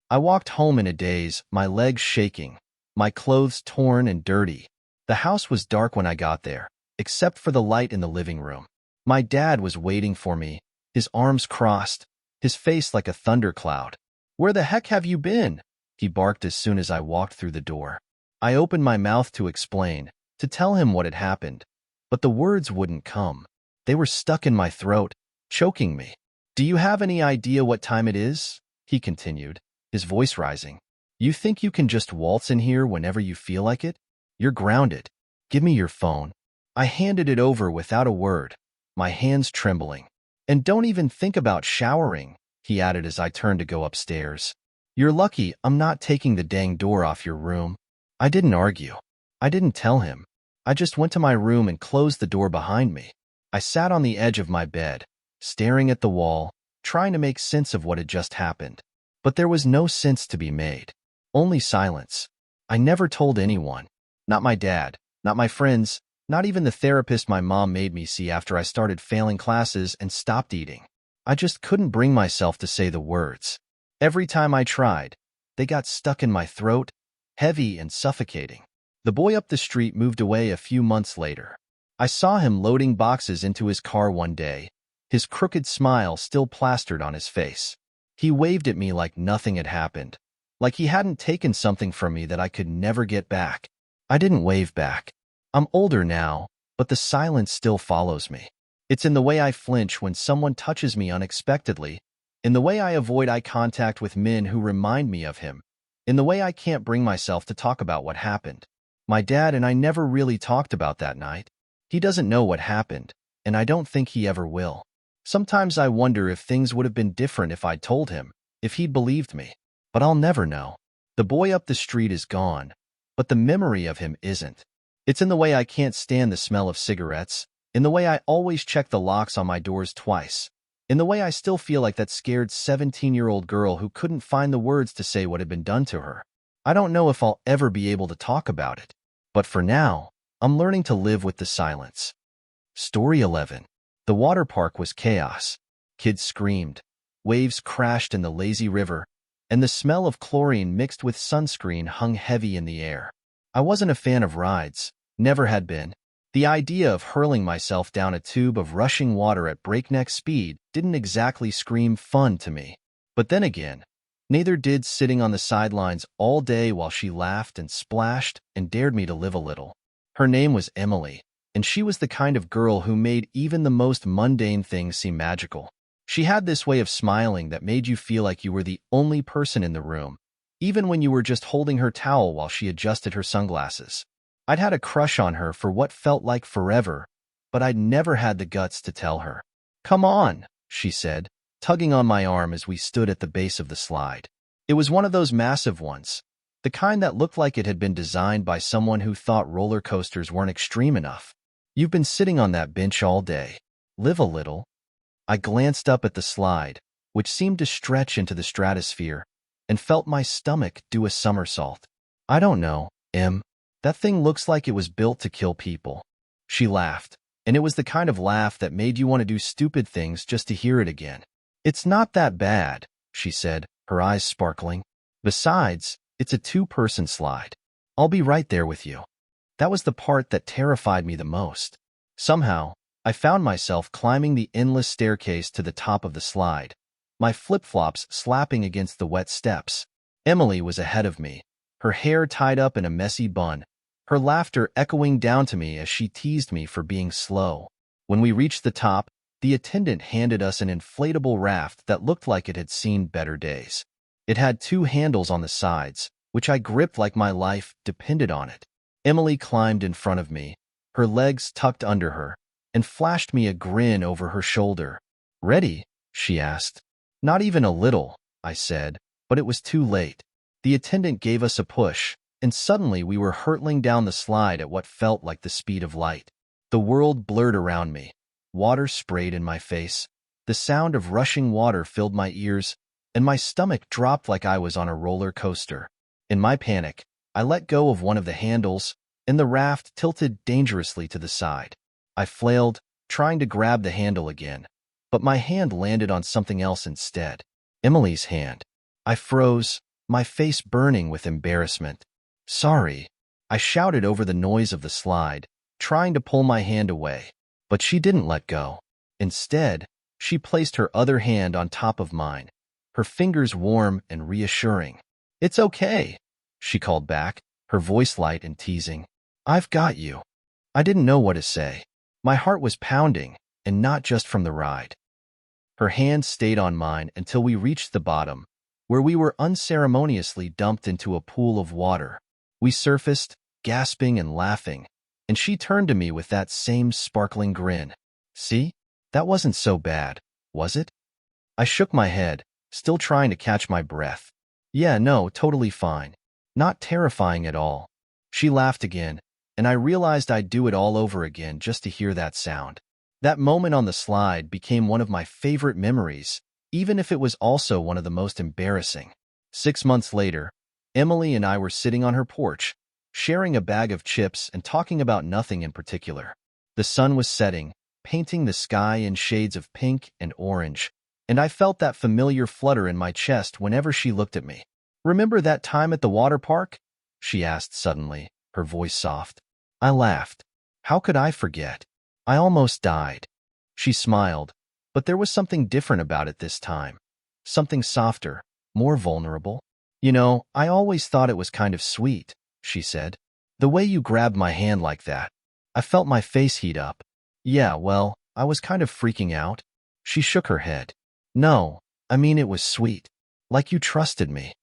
I walked home in a daze, my legs shaking, my clothes torn and dirty. The house was dark when I got there, except for the light in the living room. My dad was waiting for me, his arms crossed, his face like a thundercloud. Where the heck have you been? He barked as soon as I walked through the door. I opened my mouth to explain, to tell him what had happened, but the words wouldn't come. They were stuck in my throat, choking me. Do you have any idea what time it is? He continued, his voice rising. You think you can just waltz in here whenever you feel like it? You're grounded. Give me your phone. I handed it over without a word, my hands trembling. And don't even think about showering, he added as I turned to go upstairs. You're lucky I'm not taking the dang door off your room. I didn't argue. I didn't tell him. I just went to my room and closed the door behind me. I sat on the edge of my bed, staring at the wall, trying to make sense of what had just happened. But there was no sense to be made. Only silence. I never told anyone. Not my dad, not my friends, not even the therapist my mom made me see after I started failing classes and stopped eating. I just couldn't bring myself to say the words. Every time I tried, they got stuck in my throat, heavy and suffocating. The boy up the street moved away a few months later. I saw him loading boxes into his car one day, his crooked smile still plastered on his face. He waved at me like nothing had happened, like he hadn't taken something from me that I could never get back. I didn't wave back. I'm older now, but the silence still follows me. It's in the way I flinch when someone touches me unexpectedly, in the way I avoid eye contact with men who remind me of him, in the way I can't bring myself to talk about what happened. My dad and I never really talked about that night. He doesn't know what happened, and I don't think he ever will. Sometimes I wonder if things would have been different if I'd told him, if he'd believed me. But I'll never know. The boy up the street is gone, but the memory of him isn't. It's in the way I can't stand the smell of cigarettes, in the way I always check the locks on my doors twice, in the way I still feel like that scared 17-year-old girl who couldn't find the words to say what had been done to her. I don't know if I'll ever be able to talk about it, but for now, I'm learning to live with the silence. Story 11. The water park was chaos. Kids screamed, waves crashed in the lazy river, and the smell of chlorine mixed with sunscreen hung heavy in the air. I wasn't a fan of rides, never had been. The idea of hurling myself down a tube of rushing water at breakneck speed didn't exactly scream fun to me. But then again, neither did sitting on the sidelines all day while she laughed and splashed and dared me to live a little. Her name was Emily, and she was the kind of girl who made even the most mundane things seem magical. She had this way of smiling that made you feel like you were the only person in the room, even when you were just holding her towel while she adjusted her sunglasses. I'd had a crush on her for what felt like forever, but I'd never had the guts to tell her. "Come on," she said, tugging on my arm as we stood at the base of the slide. It was one of those massive ones, the kind that looked like it had been designed by someone who thought roller coasters weren't extreme enough. "You've been sitting on that bench all day. Live a little." I glanced up at the slide, which seemed to stretch into the stratosphere, and felt my stomach do a somersault. "I don't know, Em. That thing looks like it was built to kill people." She laughed, and it was the kind of laugh that made you want to do stupid things just to hear it again. "It's not that bad," she said, her eyes sparkling. "Besides, it's a two-person slide. I'll be right there with you." That was the part that terrified me the most. Somehow, I found myself climbing the endless staircase to the top of the slide, my flip-flops slapping against the wet steps. Emily was ahead of me, her hair tied up in a messy bun, her laughter echoing down to me as she teased me for being slow. When we reached the top, the attendant handed us an inflatable raft that looked like it had seen better days. It had two handles on the sides, which I gripped like my life depended on it. Emily climbed in front of me, her legs tucked under her, and flashed me a grin over her shoulder. "Ready?" she asked. "Not even a little," I said, but it was too late. The attendant gave us a push, and suddenly we were hurtling down the slide at what felt like the speed of light. The world blurred around me. Water sprayed in my face. The sound of rushing water filled my ears, and my stomach dropped like I was on a roller coaster. In my panic, I let go of one of the handles, and the raft tilted dangerously to the side. I flailed, trying to grab the handle again, but my hand landed on something else instead. Emily's hand. I froze, my face burning with embarrassment. "Sorry," I shouted over the noise of the slide, trying to pull my hand away, but she didn't let go. Instead, she placed her other hand on top of mine, her fingers warm and reassuring. "It's okay," she called back, her voice light and teasing. "I've got you." I didn't know what to say. My heart was pounding, and not just from the ride. Her hand stayed on mine until we reached the bottom, where we were unceremoniously dumped into a pool of water. We surfaced, gasping and laughing, and she turned to me with that same sparkling grin. See? That wasn't so bad, was it? I shook my head, still trying to catch my breath. Yeah, no, totally fine. Not terrifying at all. She laughed again, and I realized I'd do it all over again just to hear that sound. That moment on the slide became one of my favorite memories, even if it was also one of the most embarrassing. 6 months later, Emily and I were sitting on her porch, sharing a bag of chips and talking about nothing in particular. The sun was setting, painting the sky in shades of pink and orange, and I felt that familiar flutter in my chest whenever she looked at me. "Remember that time at the water park?" she asked suddenly, her voice soft. I laughed. How could I forget? I almost died. She smiled, but there was something different about it this time. Something softer, more vulnerable. "You know, I always thought it was kind of sweet," she said. "The way you grabbed my hand like that." I felt my face heat up. "Yeah, well, I was kind of freaking out." She shook her head. "No, I mean it was sweet. Like you trusted me."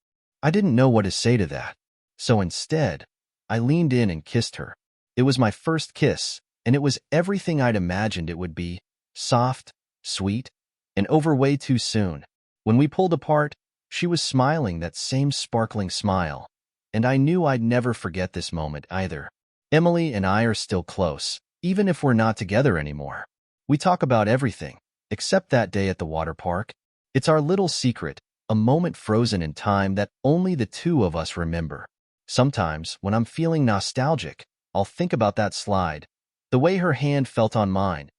I didn't know what to say to that. So instead, I leaned in and kissed her. It was my first kiss, and it was everything I'd imagined it would be. Soft, sweet, and over way too soon. When we pulled apart, she was smiling that same sparkling smile, and I knew I'd never forget this moment either. Emily and I are still close, even if we're not together anymore. We talk about everything, except that day at the water park. It's our little secret, a moment frozen in time that only the two of us remember. Sometimes, when I'm feeling nostalgic, I'll think about that slide, the way her hand felt on mine,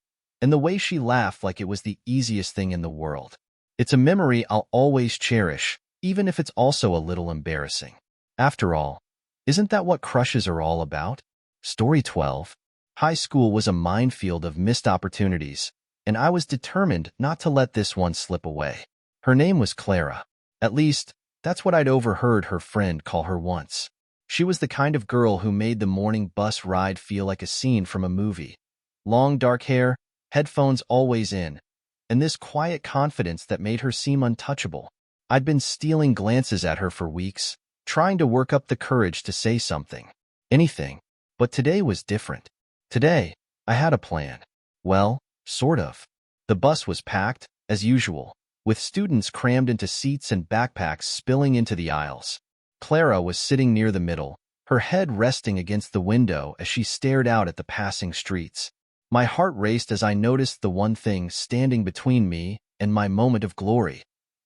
and the way she laughed like it was the easiest thing in the world. It's a memory I'll always cherish, even if it's also a little embarrassing. After all, isn't that what crushes are all about? Story 12. High school was a minefield of missed opportunities, and I was determined not to let this one slip away. Her name was Clara. At least, that's what I'd overheard her friend call her once. She was the kind of girl who made the morning bus ride feel like a scene from a movie. Long dark hair, headphones always in, and this quiet confidence that made her seem untouchable. I'd been stealing glances at her for weeks, trying to work up the courage to say something. Anything. But today was different. Today, I had a plan. Well, sort of. The bus was packed, as usual, with students crammed into seats and backpacks spilling into the aisles. Clara was sitting near the middle, her head resting against the window as she stared out at the passing streets. My heart raced as I noticed the one thing standing between me and my moment of glory,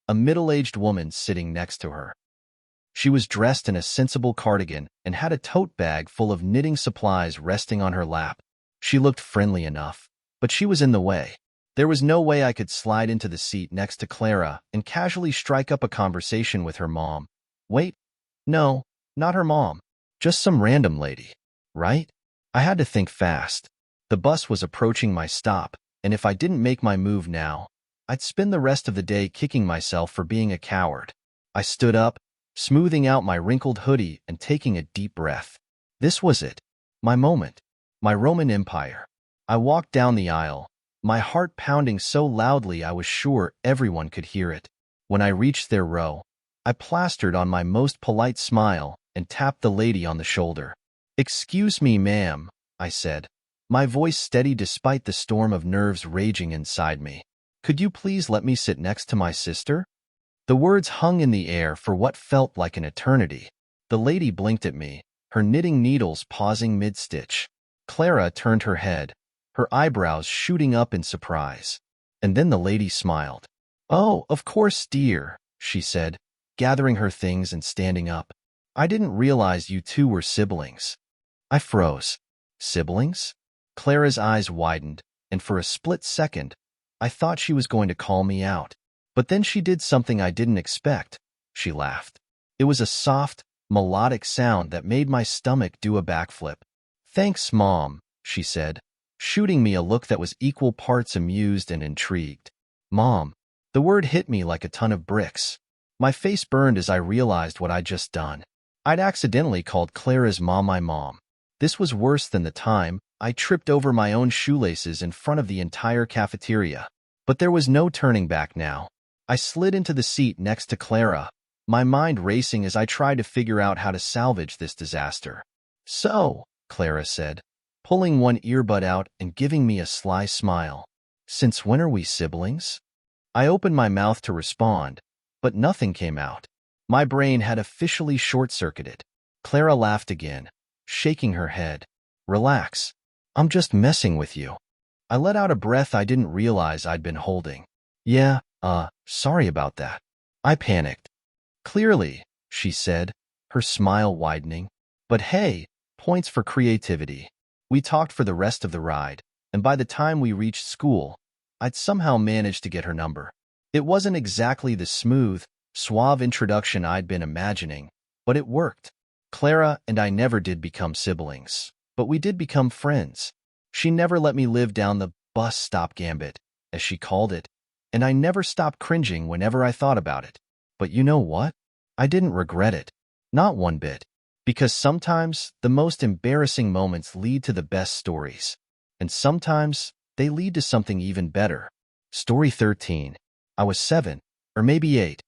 a middle-aged woman sitting next to her. She was dressed in a sensible cardigan and had a tote bag full of knitting supplies resting on her lap. She looked friendly enough, but she was in the way. There was no way I could slide into the seat next to Clara and casually strike up a conversation with her mom. Wait, no, not her mom. Just some random lady, right? I had to think fast. The bus was approaching my stop, and if I didn't make my move now, I'd spend the rest of the day kicking myself for being a coward. I stood up, smoothing out my wrinkled hoodie and taking a deep breath. This was it. My moment. My Roman Empire. I walked down the aisle, my heart pounding so loudly I was sure everyone could hear it. When I reached their row, I plastered on my most polite smile and tapped the lady on the shoulder. "Excuse me, ma'am," I said, my voice steady despite the storm of nerves raging inside me. "Could you please let me sit next to my sister?" The words hung in the air for what felt like an eternity. The lady blinked at me, her knitting needles pausing mid-stitch. Clara turned her head, her eyebrows shooting up in surprise. And then the lady smiled. "Oh, of course, dear," she said, gathering her things and standing up. "I didn't realize you two were siblings." I froze. Siblings? Clara's eyes widened, and for a split second, I thought she was going to call me out. But then she did something I didn't expect. She laughed. It was a soft, melodic sound that made my stomach do a backflip. "Thanks, Mom," she said, shooting me a look that was equal parts amused and intrigued. Mom. The word hit me like a ton of bricks. My face burned as I realized what I'd just done. I'd accidentally called Clara's mom my mom. This was worse than the time I tripped over my own shoelaces in front of the entire cafeteria. But there was no turning back now. I slid into the seat next to Clara, my mind racing as I tried to figure out how to salvage this disaster. "So," Clara said, pulling one earbud out and giving me a sly smile. "Since when are we siblings?" I opened my mouth to respond, but nothing came out. My brain had officially short-circuited. Clara laughed again, shaking her head. "Relax. I'm just messing with you." I let out a breath I didn't realize I'd been holding. "Yeah, sorry about that." I panicked. "Clearly," she said, her smile widening. "But hey, points for creativity." We talked for the rest of the ride, and by the time we reached school, I'd somehow managed to get her number. It wasn't exactly the smooth, suave introduction I'd been imagining, but it worked. Clara and I never did become siblings, but we did become friends. She never let me live down the bus stop gambit, as she called it, and I never stopped cringing whenever I thought about it. But you know what? I didn't regret it. Not one bit. Because sometimes the most embarrassing moments lead to the best stories. And sometimes they lead to something even better. Story 13. I was 7, or maybe 8,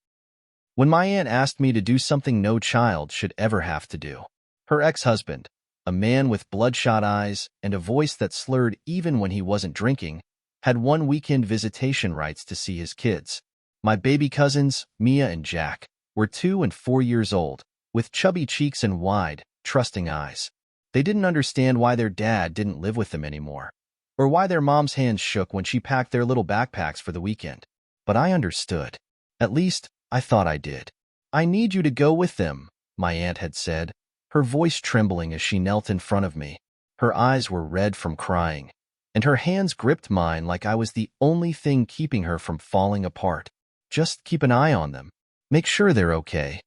when my aunt asked me to do something no child should ever have to do. Her ex-husband, a man with bloodshot eyes and a voice that slurred even when he wasn't drinking, had one weekend visitation rights to see his kids. My baby cousins, Mia and Jack, were 2 and 4 years old, with chubby cheeks and wide, trusting eyes. They didn't understand why their dad didn't live with them anymore, or why their mom's hands shook when she packed their little backpacks for the weekend. But I understood. At least, I thought I did. "I need you to go with them," my aunt had said, her voice trembling as she knelt in front of me. Her eyes were red from crying, and her hands gripped mine like I was the only thing keeping her from falling apart. "Just keep an eye on them. Make sure they're okay."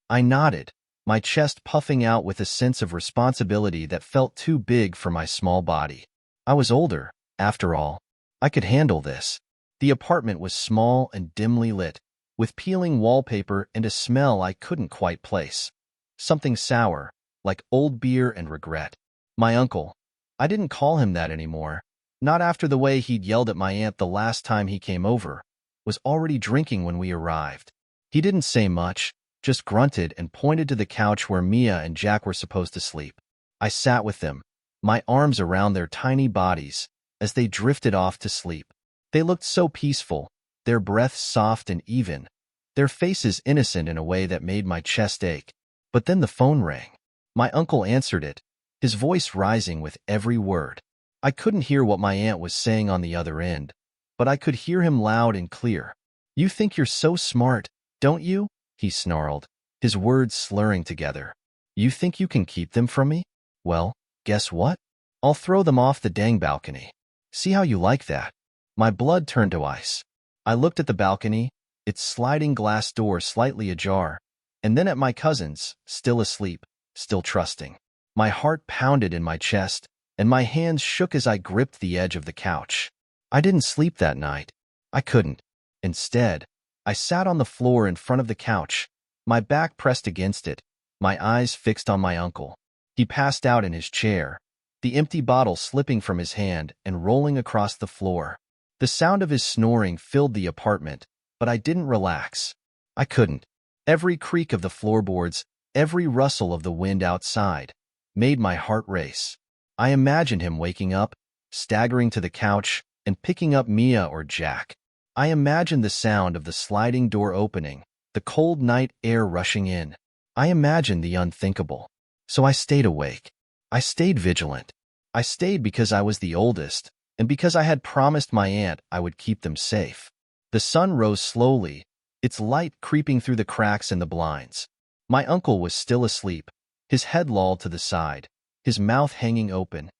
I nodded, my chest puffing out with a sense of responsibility that felt too big for my small body. I was older, after all. I could handle this. The apartment was small and dimly lit, with peeling wallpaper and a smell I couldn't quite place. Something sour, like old beer and regret. My uncle. I didn't call him that anymore, not after the way he'd yelled at my aunt the last time he came over, was already drinking when we arrived. He didn't say much, just grunted and pointed to the couch where Mia and Jack were supposed to sleep. I sat with them, my arms around their tiny bodies, as they drifted off to sleep. They looked so peaceful, their breaths soft and even, their faces innocent in a way that made my chest ache. But then the phone rang. My uncle answered it, his voice rising with every word. I couldn't hear what my aunt was saying on the other end, but I could hear him loud and clear. "You think you're so smart, don't you?" he snarled, his words slurring together. "You think you can keep them from me? Well, guess what? I'll throw them off the dang balcony. See how you like that?" My blood turned to ice. I looked at the balcony, its sliding glass door slightly ajar, and then at my cousins, still asleep, still trusting. My heart pounded in my chest, and my hands shook as I gripped the edge of the couch. I didn't sleep that night. I couldn't. Instead, I sat on the floor in front of the couch, my back pressed against it, my eyes fixed on my uncle. He passed out in his chair, the empty bottle slipping from his hand and rolling across the floor. The sound of his snoring filled the apartment, but I didn't relax. I couldn't. Every creak of the floorboards, every rustle of the wind outside, made my heart race. I imagined him waking up, staggering to the couch, and picking up Mia or Jack. I imagined the sound of the sliding door opening, the cold night air rushing in. I imagined the unthinkable. So I stayed awake. I stayed vigilant. I stayed because I was the oldest, and because I had promised my aunt I would keep them safe. The sun rose slowly, its light creeping through the cracks in the blinds. My uncle was still asleep, his head lolled to the side, his mouth hanging open.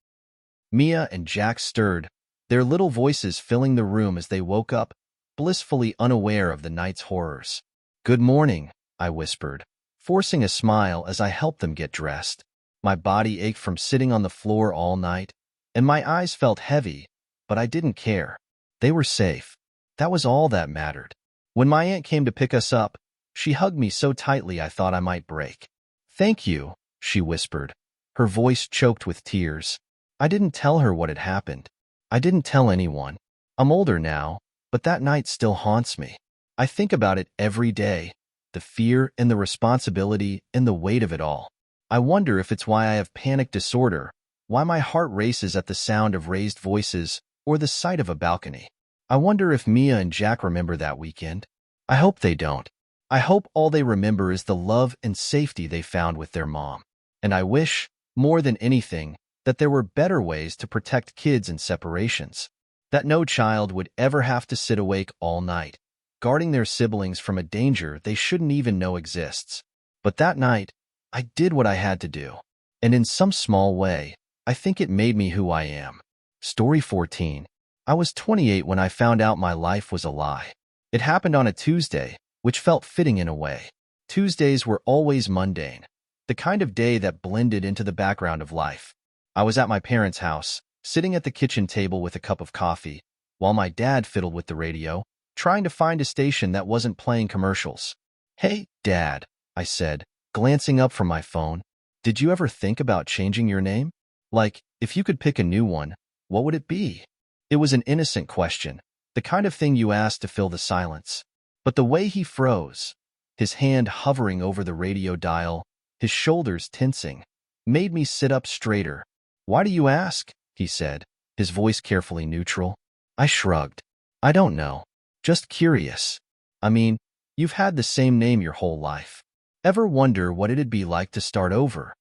Mia and Jack stirred, their little voices filling the room as they woke up, blissfully unaware of the night's horrors. "Good morning," I whispered, forcing a smile as I helped them get dressed. My body ached from sitting on the floor all night, and my eyes felt heavy, but I didn't care. They were safe. That was all that mattered. When my aunt came to pick us up, she hugged me so tightly I thought I might break. "Thank you," she whispered, her voice choked with tears. I didn't tell her what had happened. I didn't tell anyone. I'm older now, but that night still haunts me. I think about it every day. the fear and the responsibility and the weight of it all. I wonder if it's why I have panic disorder, why my heart races at the sound of raised voices or the sight of a balcony. I wonder if Mia and Jack remember that weekend. I hope they don't. I hope all they remember is the love and safety they found with their mom. And I wish, more than anything, that there were better ways to protect kids in separations. That no child would ever have to sit awake all night, guarding their siblings from a danger they shouldn't even know exists. But that night, I did what I had to do. And in some small way, I think it made me who I am. Story 14. I was 28 when I found out my life was a lie. It happened on a Tuesday, which felt fitting in a way. Tuesdays were always mundane, the kind of day that blended into the background of life. I was at my parents' house, sitting at the kitchen table with a cup of coffee, while my dad fiddled with the radio, trying to find a station that wasn't playing commercials. "Hey, Dad," I said, glancing up from my phone. "Did you ever think about changing your name? Like, if you could pick a new one, what would it be?" It was an innocent question, the kind of thing you ask to fill the silence. But the way he froze, his hand hovering over the radio dial, his shoulders tensing, made me sit up straighter. "Why do you ask?" he said, his voice carefully neutral. I shrugged. "I don't know. Just curious. I mean, you've had the same name your whole life. Ever wonder what it'd be like to start over?"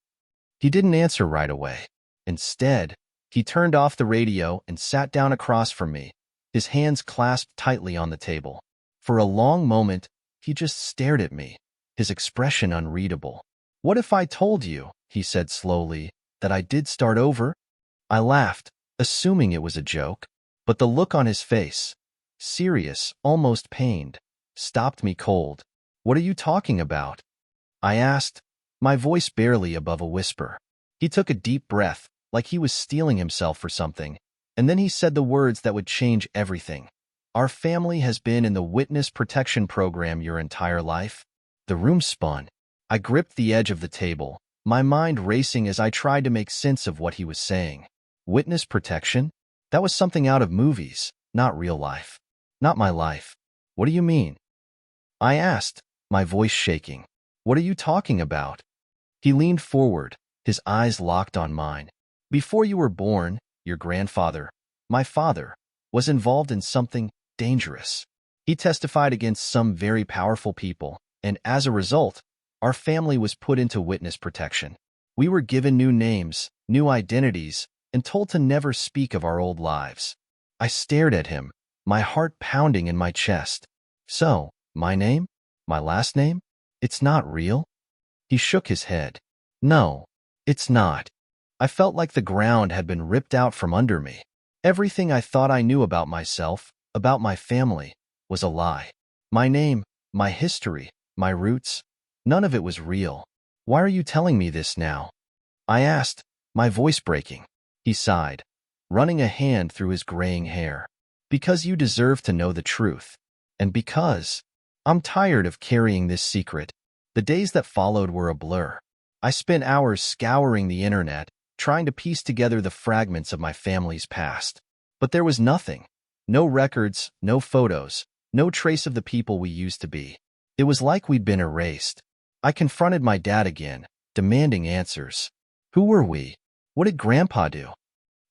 He didn't answer right away. Instead, he turned off the radio and sat down across from me, his hands clasped tightly on the table. For a long moment, he just stared at me, his expression unreadable. "What if I told you," he said slowly, "that I did start over?" I laughed, assuming it was a joke, but the look on his face, serious, almost pained, stopped me cold. "What are you talking about?" I asked, my voice barely above a whisper. He took a deep breath, like he was steeling himself for something, and then he said the words that would change everything. "Our family has been in the witness protection program your entire life." The room spun. I gripped the edge of the table, my mind racing as I tried to make sense of what he was saying. Witness protection? That was something out of movies, not real life. Not my life. "What do you mean?" I asked, my voice shaking. "What are you talking about?" He leaned forward, his eyes locked on mine. "Before you were born, your grandfather, my father, was involved in something dangerous. He testified against some very powerful people, and as a result, our family was put into witness protection. We were given new names, new identities, and told to never speak of our old lives." I stared at him, my heart pounding in my chest. "So, my name? My last name? It's not real?" He shook his head. "No, it's not." I felt like the ground had been ripped out from under me. Everything I thought I knew about myself, about my family, was a lie. My name, my history, my roots, none of it was real. "Why are you telling me this now?" I asked, my voice breaking. He sighed, running a hand through his graying hair. "Because you deserve to know the truth. And because I'm tired of carrying this secret." The days that followed were a blur. I spent hours scouring the internet, trying to piece together the fragments of my family's past. But there was nothing. No records, no photos, no trace of the people we used to be. It was like we'd been erased. I confronted my dad again, demanding answers. Who were we? What did Grandpa do?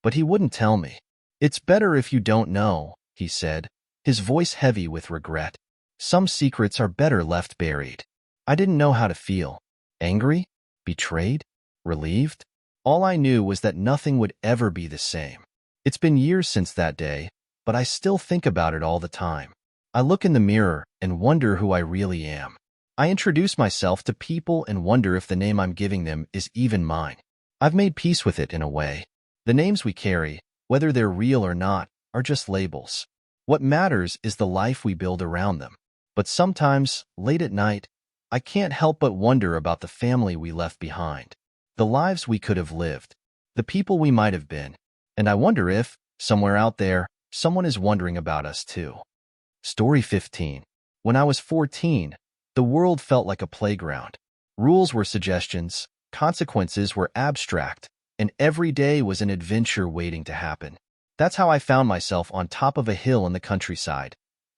But he wouldn't tell me. "It's better if you don't know," he said, his voice heavy with regret. "Some secrets are better left buried." I didn't know how to feel. Angry? Betrayed? Relieved? All I knew was that nothing would ever be the same. It's been years since that day, but I still think about it all the time. I look in the mirror and wonder who I really am. I introduce myself to people and wonder if the name I'm giving them is even mine. I've made peace with it in a way. The names we carry, whether they're real or not, are just labels. What matters is the life we build around them. But sometimes, late at night, I can't help but wonder about the family we left behind, the lives we could have lived, the people we might have been, and I wonder if, somewhere out there, someone is wondering about us too. Story 15. When I was 14, the world felt like a playground. Rules were suggestions, consequences were abstract, and every day was an adventure waiting to happen. That's how I found myself on top of a hill in the countryside,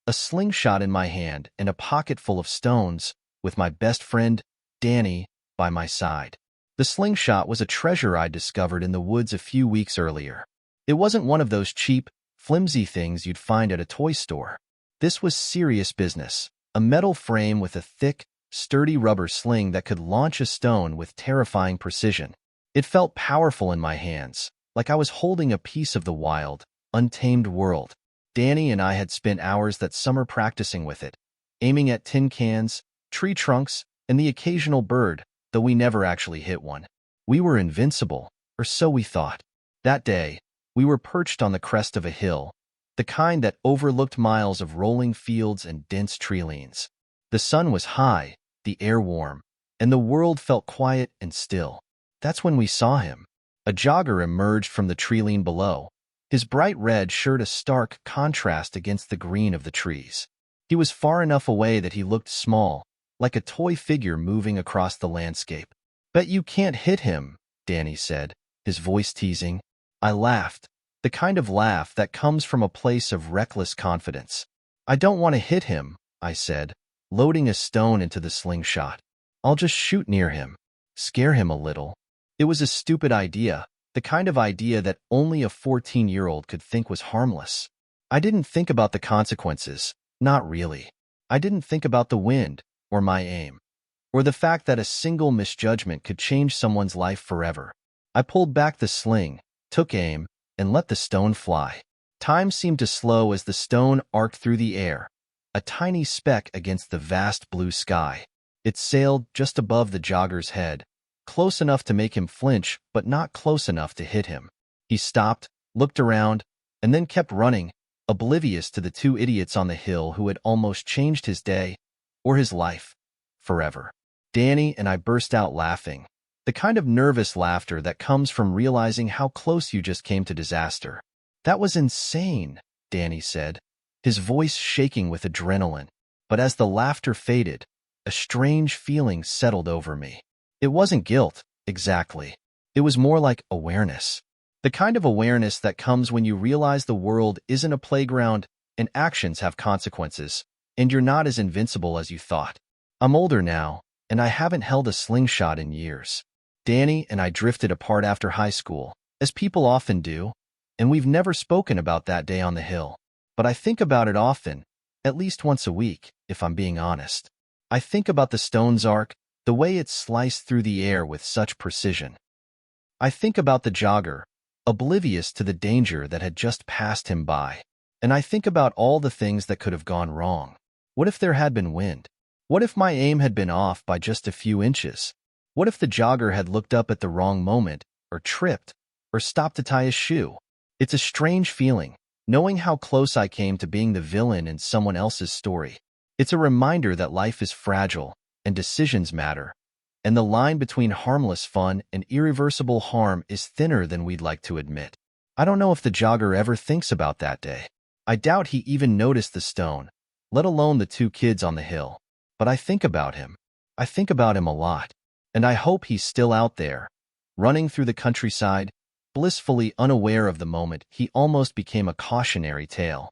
a slingshot in my hand and a pocket full of stones, with my best friend, Danny, by my side. The slingshot was a treasure I'd discovered in the woods a few weeks earlier. It wasn't one of those cheap, flimsy things you'd find at a toy store. This was serious business, a metal frame with a thick, sturdy rubber sling that could launch a stone with terrifying precision. It felt powerful in my hands, like I was holding a piece of the wild, untamed world. Danny and I had spent hours that summer practicing with it, aiming at tin cans, tree trunks, and the occasional bird, though we never actually hit one. We were invincible, or so we thought. That day, we were perched on the crest of a hill, the kind that overlooked miles of rolling fields and dense treelines. The sun was high, the air warm, and the world felt quiet and still. That's when we saw him. A jogger emerged from the treeline below, his bright red shirt a stark contrast against the green of the trees. He was far enough away that he looked small, like a toy figure moving across the landscape. "Bet you can't hit him," Danny said, his voice teasing. I laughed, the kind of laugh that comes from a place of reckless confidence. "I don't want to hit him," I said, loading a stone into the slingshot. "I'll just shoot near him, scare him a little." It was a stupid idea, the kind of idea that only a 14-year-old could think was harmless. I didn't think about the consequences, not really. I didn't think about the wind, or my aim, or the fact that a single misjudgment could change someone's life forever. I pulled back the sling, took aim, and let the stone fly. Time seemed to slow as the stone arced through the air, a tiny speck against the vast blue sky. It sailed just above the jogger's head, close enough to make him flinch, but not close enough to hit him. He stopped, looked around, and then kept running, oblivious to the two idiots on the hill who had almost changed his day, or his life, forever. Danny and I burst out laughing, the kind of nervous laughter that comes from realizing how close you just came to disaster. "That was insane," Danny said, his voice shaking with adrenaline. But as the laughter faded, a strange feeling settled over me. It wasn't guilt, exactly. It was more like awareness. The kind of awareness that comes when you realize the world isn't a playground and actions have consequences, and you're not as invincible as you thought. I'm older now, and I haven't held a slingshot in years. Danny and I drifted apart after high school, as people often do, and we've never spoken about that day on the hill. But I think about it often, at least once a week, if I'm being honest. I think about the stone's arc, the way it sliced through the air with such precision. I think about the jogger, oblivious to the danger that had just passed him by. And I think about all the things that could have gone wrong. What if there had been wind? What if my aim had been off by just a few inches? What if the jogger had looked up at the wrong moment, or tripped, or stopped to tie his shoe? It's a strange feeling, knowing how close I came to being the villain in someone else's story. It's a reminder that life is fragile, and decisions matter, and the line between harmless fun and irreversible harm is thinner than we'd like to admit. I don't know if the jogger ever thinks about that day. I doubt he even noticed the stone, let alone the two kids on the hill. But I think about him. I think about him a lot. And I hope he's still out there, running through the countryside, blissfully unaware of the moment he almost became a cautionary tale.